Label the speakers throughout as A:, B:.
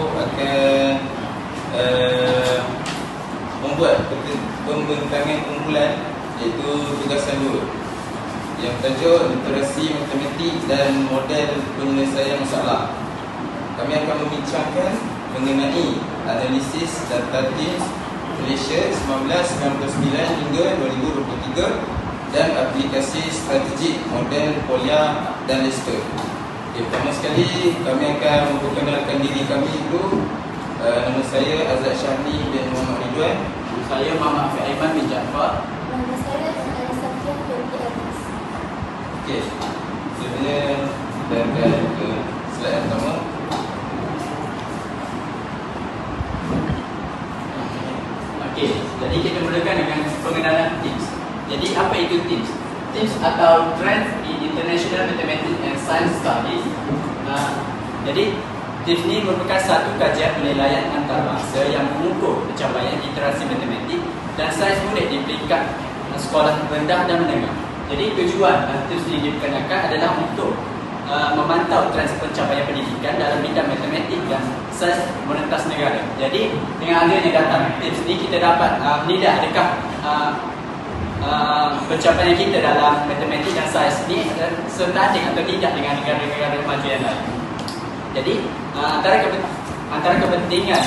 A: akan membuat pembentangan kumpulan, iaitu tugasan 2 yang tajuk literasi matematik dan model penyelesaian masalah. Kami akan membincangkan mengenai analisis data TIMSS Malaysia 1999 hingga 2023 dan aplikasi strategik model Polya dan Lester. Pertama sekali kami akan memperkenalkan diri kami dulu. Nama saya Azad Syahni bin Muhammad Ridwan.
B: Saya Muhammad Afiq Aiman bin Jaafar.
C: Nama saya Safia binti Aziz.
A: Okey, sebenarnya kita akan ke slide yang pertama.
B: Okey, jadi kita mulakan dengan pengenalan TIMSS. Jadi apa itu TIMSS? TIMSS atau Trends in International Mathematics and Science Studies. Jadi TIMSS ini merupakan satu kajian penilaian antarabangsa yang mengukur pencapaian literasi matematik dan sains murid di peringkat sekolah rendah dan menengah. Jadi tujuan TIMSS ini diperkenalkan adalah untuk memantau trend pencapaian pendidikan dalam bidang matematik dan sains monetas negara. Jadi dengan adanya data TIMSS ini kita dapat menilai adakah pencapaian kita dalam matematik dan sains ini setanding atau tidak dengan negara-negara maju yang lain. Jadi antara kepentingan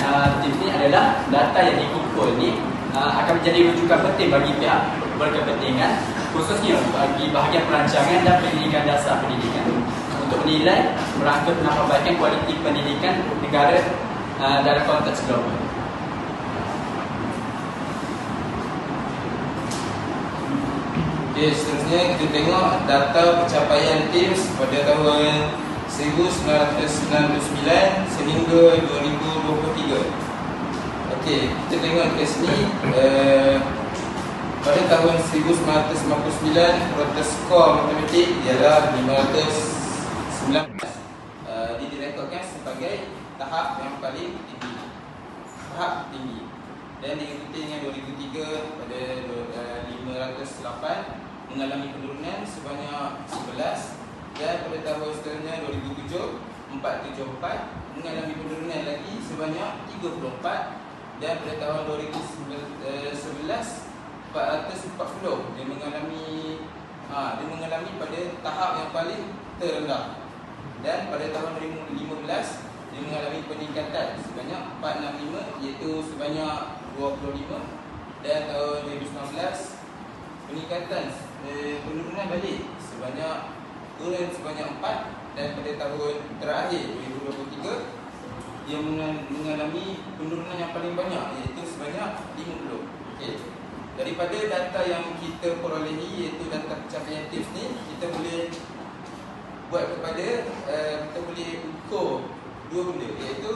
B: TIMSS ini adalah data yang dikumpul ini akan menjadi rujukan penting bagi pihak berkepentingan, khususnya bagi bahagian perancangan dan pendidikan dasar pendidikan, untuk menilai merangka penambahbaikan kualiti pendidikan negara dalam konteks global.
A: Okey, seterusnya kita tengok data pencapaian TIMSS pada tahun 1999 sehingga 2023. Okey, kita tengok di sini pada tahun 1999 protes skor matematik ialah 519. Direkodkan sebagai tahap yang paling tinggi. Tahap tinggi. Dan diikuti dengan 2003 pada 508 mengalami penurunan sebanyak 11, dan pada tahun seterusnya 2007 474 mengalami penurunan lagi sebanyak 34, dan pada tahun 2011 440 dia mengalami pada tahap yang paling terendah, dan pada tahun 2015 dia mengalami peningkatan sebanyak 465 iaitu sebanyak 25, dan tahun 2019 peningkatan penurunan balik turun sebanyak 4, dan pada tahun terakhir 2023 dia mengalami penurunan yang paling banyak iaitu sebanyak 50. Okey. Daripada data yang kita perolehi iaitu data pencapaian TIMSS ni, kita boleh ukur dua benda, iaitu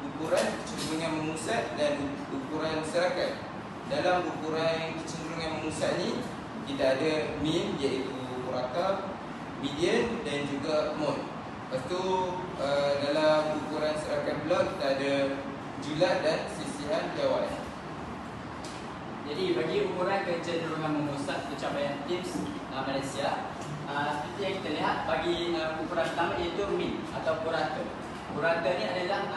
A: ukuran kecenderungan memusat dan ukuran serakat. Dalam ukuran kecenderungan memusat ni kita ada mean iaitu rata, median dan juga mode. Lepas tu dalam ukuran serakat pula kita ada julat dan sisihan jawab.
B: Jadi bagi ukuran kecenderungan memusat pencapaian TIMSS Malaysia, seperti yang kita lihat, bagi ukuran pertama iaitu mean atau purata. Purata ni adalah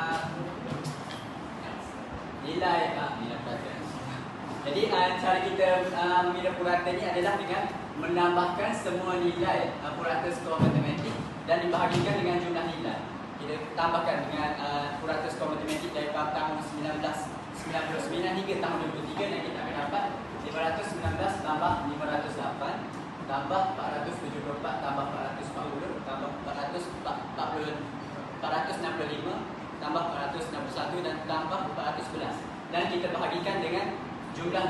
B: nilai purata. Jadi cara kita menilai purata ni adalah dengan menambahkan semua nilai purata skor matematik dan dibahagikan dengan jumlah nilai. Kita tambahkan dengan purata skor matematik dari tahun 1999 hingga tahun 2003, dan kita akan dapat 519 tambah 508 tambah 474 tambah 440 tambah 465 tambah 461 dan tambah 411, dan kita bahagikan dengan jumlah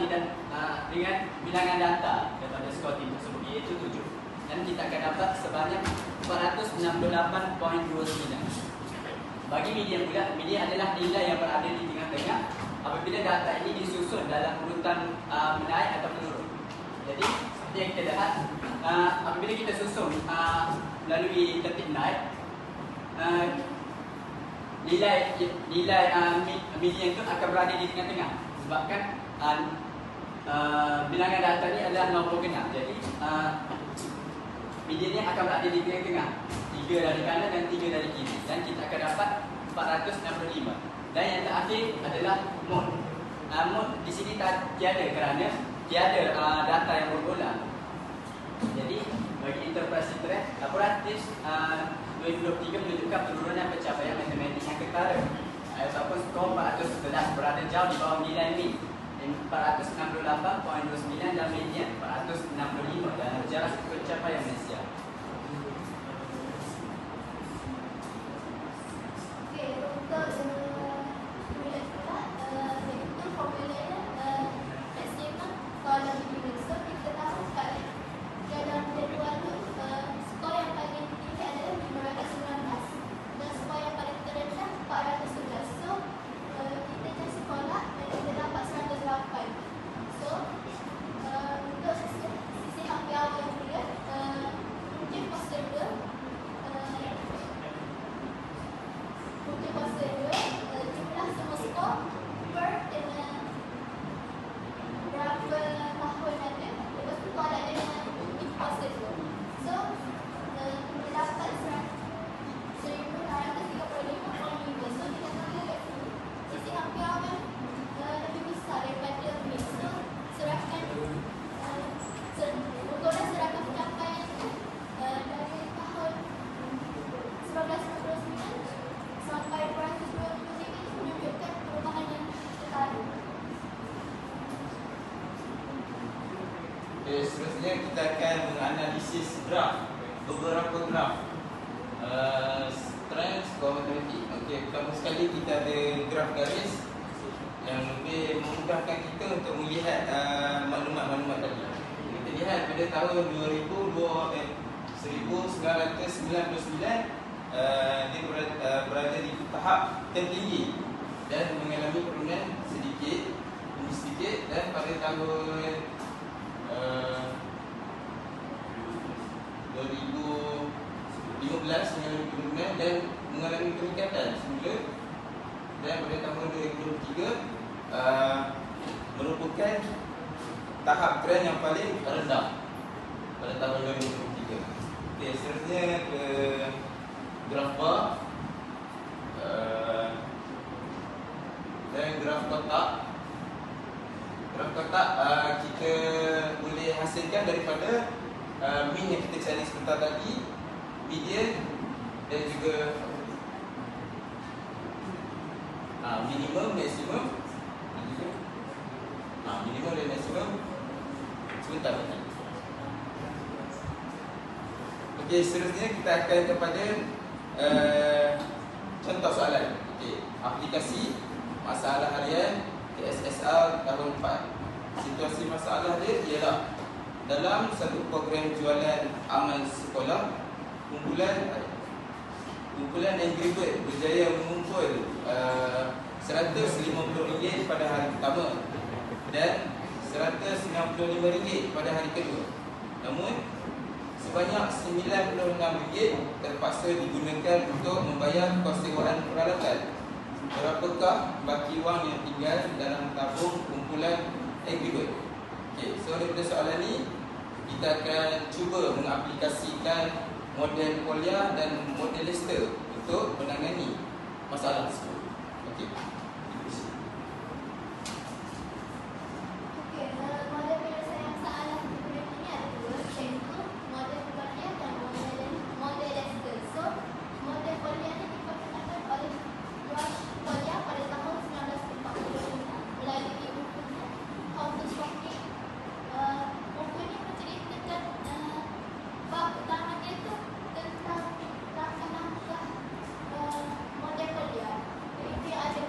B: dengan bilangan data daripada skor TIMSS tersebut iaitu 7, dan kita akan dapat sebanyak 468.29. Bagi median pula, median adalah nilai yang berada di tengah-tengah apabila data ini disusun dalam urutan menaik atau menurun. Jadi seperti yang kita lihat, apabila kita susun melalui tertib naik, nilai median itu akan berada di tengah-tengah, sebabkan bilangan data ini adalah nombor genap. Jadi mediannya akan berada di tengah-tengah, 3 dari kanan dan 3 dari kiri, dan kita akan dapat 465. Dan yang terakhir adalah mode. Mode di sini tiada kerana tiada data yang berulang. Jadi bagi interpretasi trend, laporan TIPS 2023 menunjukkan penurunan pencapaian matematik yang ketara. Ataupun skor 411 berada jauh di bawah nilai min 468.29 dan median 465 dalam jarak pencapaian Malaysia.
C: Okey, untuk formula pula, iaitu formulanya maksimum kalau begini. So kita tahu kat dalam jadual tu skor yang paling tinggi adalah 519 dan skor yang paling terendah 411. So kita just sekolah dan kita dapat 108. So untuk sisi hampir awal juga mungkin fasa 2 jumlah semua skor per dengan berapa tahun ada. Lepas tu kalau ada dengan fasa 2. So kita dapat 1,635.5. So kita tahu kat sini sisi hampir awal lebih besar daripada min. So serahkan ukuran serahkan pencapaian dari tahun 1999 sampai 223 menunjukkan perubahan yang ketara.
A: Okay, seterusnya kita akan menganalisis graf, beberapa graf trend skor matematik. Okey, pertama sekali kita ada graf garis yang lebih memudahkan kita untuk melihat maklumat-maklumat tadi. Kita lihat pada tahun 1999 dia berada di tahap tertinggi dan mengalami penurunan sedikit demi sedikit, dan pada tahun 2015 mengalami penurunan dan mengalami peningkatan semula, dan pada tahun 2023 merupakan tahap trend yang paling rendah pada tahun 2023. Okey, seterusnya ke graf bar dan graf kotak. Graf kotak kita boleh hasilkan daripada min yang kita cari sebentar tadi, median dan juga minimum, maksimum, minimum dan maksimum sebentar tadi. Okey, seterusnya kita akan kepada contoh soalan. Okey, aplikasi masalah harian TSSR tahun 4. Situasi masalah dia ialah dalam satu program jualan aman sekolah, kumpulan Angry Bird berjaya mengumpul RM150 pada hari pertama dan RM195 pada hari kedua. Namun sebanyak RM96 terpaksa digunakan untuk membayar kos sewaan peralatan. Berapakah baki wang yang tinggal dalam tabung kumpulan Angry Bird? Okey, so daripada soalan ni kita akan cuba mengaplikasikan model Polya dan model Lester untuk menangani masalah tersebut. Okey.
C: Model penyelesaian masalah ini ada dua, iaitu model Polya dan model Lester. So model Polya ini diperkenalkan oleh Josh Polya pada tahun 1945 melalui bukunya How to Shopping. Buku ini menceritakan bab utama dia tu tentang langkah-langkah model Polya. Jadi dia ada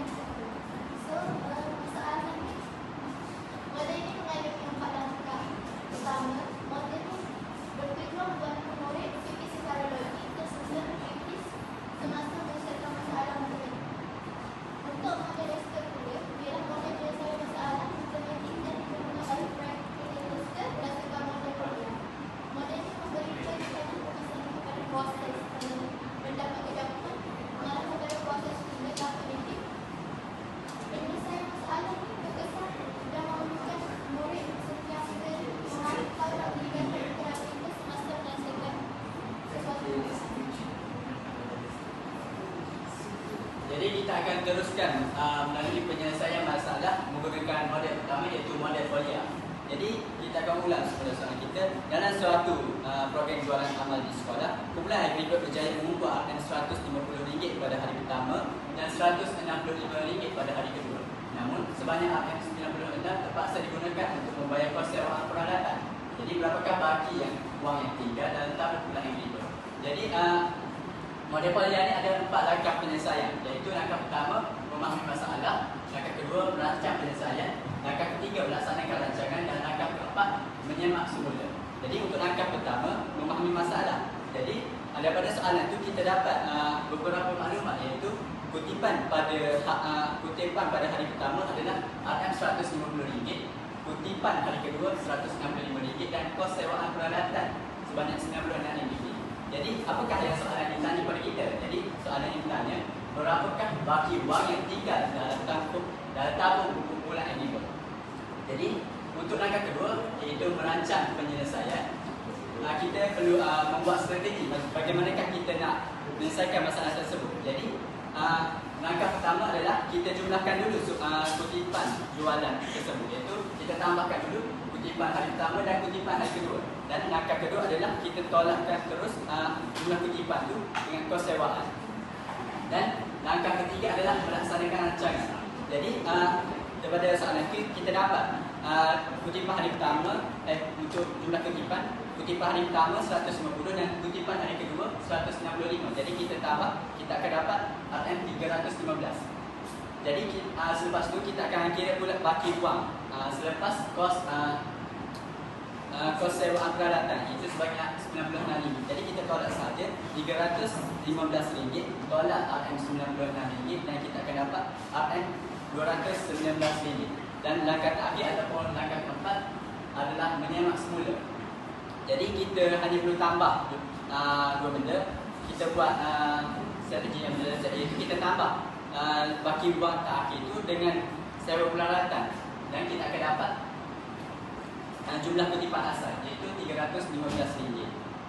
B: akan teruskan melalui penyelesaian masalah menggunakan model pertama iaitu model Folia. Jadi kita akan ulang pada soalan kita. Dalam suatu program jualan amal di sekolah, kumpulan Agribot berjaya mengumpul RM150 pada hari pertama dan RM165 pada hari kedua. Namun sebanyak RM96 terpaksa digunakan untuk membayar kos sewaan peralatan. Jadi berapakah baki wang yang tinggal dalam tahap kumpulan Agribot? Jadi model Folia ini ada 4 langkah penyelesaian, iaitu langkah pertama memahami masalah, langkah kedua merancang penyelesaian, langkah ketiga melaksanakan rancangan, dan langkah keempat menyemak semula. Jadi untuk langkah pertama memahami masalah. Jadi daripada soalan itu kita dapat beberapa maklumat, iaitu kutipan pada hari pertama adalah RM150, kutipan hari kedua RM165 dan kos sewaan peralatan sebanyak RM96. Jadi apakah yang soalan yang ditanya kepada kita? Jadi soalan yang ditanya, berapakah baki wang yang tinggal dalam tabung kumpulan Agribot? Jadi untuk langkah kedua iaitu merancang penyelesaian, kita perlu membuat strategi bagaimanakah kita nak menyelesaikan masalah tersebut. Jadi langkah pertama adalah kita jumlahkan dulu kutipan jualan tersebut, iaitu kita tambahkan dulu kutipan hari pertama dan kutipan hari kedua. Dan langkah kedua adalah kita tolakkan terus jumlah kutipan itu dengan kos sewaan. Dan langkah ketiga adalah melaksanakan rancangan. Jadi daripada soalan kita dapat kutipan hari pertama untuk jumlah kutipan hari pertama 150 dan kutipan hari kedua 165. Jadi kita tambah, kita akan dapat RM315. Jadi selepas itu kita akan kira pula baki wang selepas kos sewaan peralatan itu sebanyak RM96. Jadi kita tolak saja RM315 tolak RM96 dan kita akan dapat RM219. Dan langkah terakhir ataupun langkah keempat adalah menyemak semula. Jadi kita hanya perlu tambah dua benda. Kita buat strategi yang berbeza, iaitu kita tambah baki wang terakhir itu dengan sewa peralatan dan kita akan dapat jumlah kutipan asal iaitu RM315.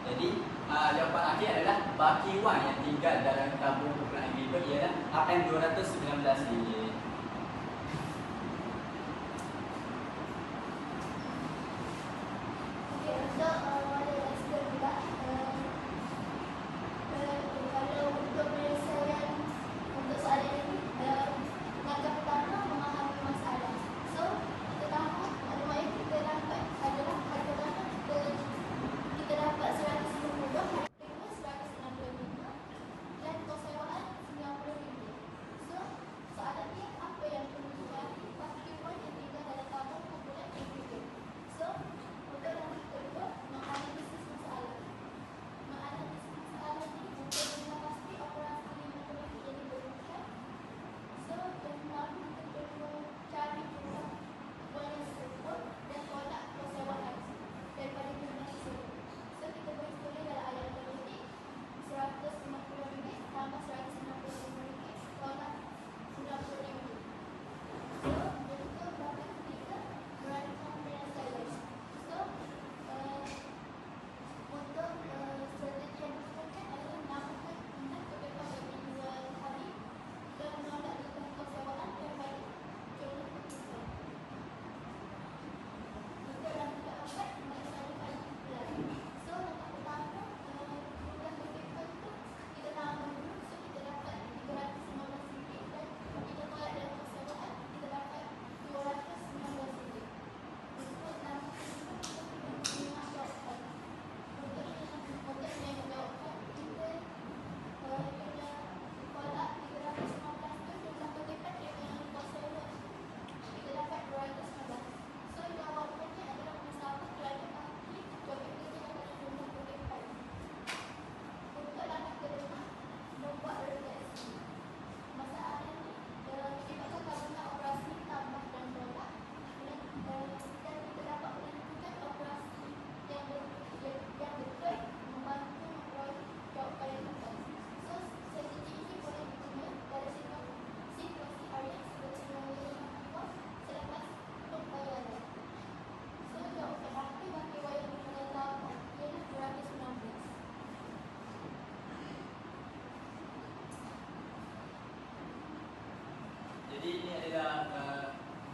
B: Jadi jawapan akhir adalah baki wang yang tinggal dalam tabung kumpulan Agribot ialah RM219.
C: Untuk model Excel pula, kalau untuk penyelesaian untuk soalan ini, langkah pertama memahami masalah. So kita tahu maklumat yang kita dapat adalah hari pertama kita dapat 150, hari kedua 165 dan kos sewaan RM90. So soalan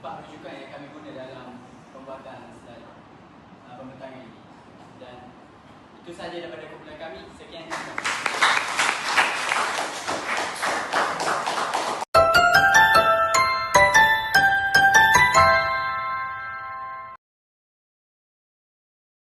B: 4 rujukan yang kami guna dalam pembuatan slide pembentangan ini. Dan itu sahaja daripada kumpulan kami. Sekian, terima kasih.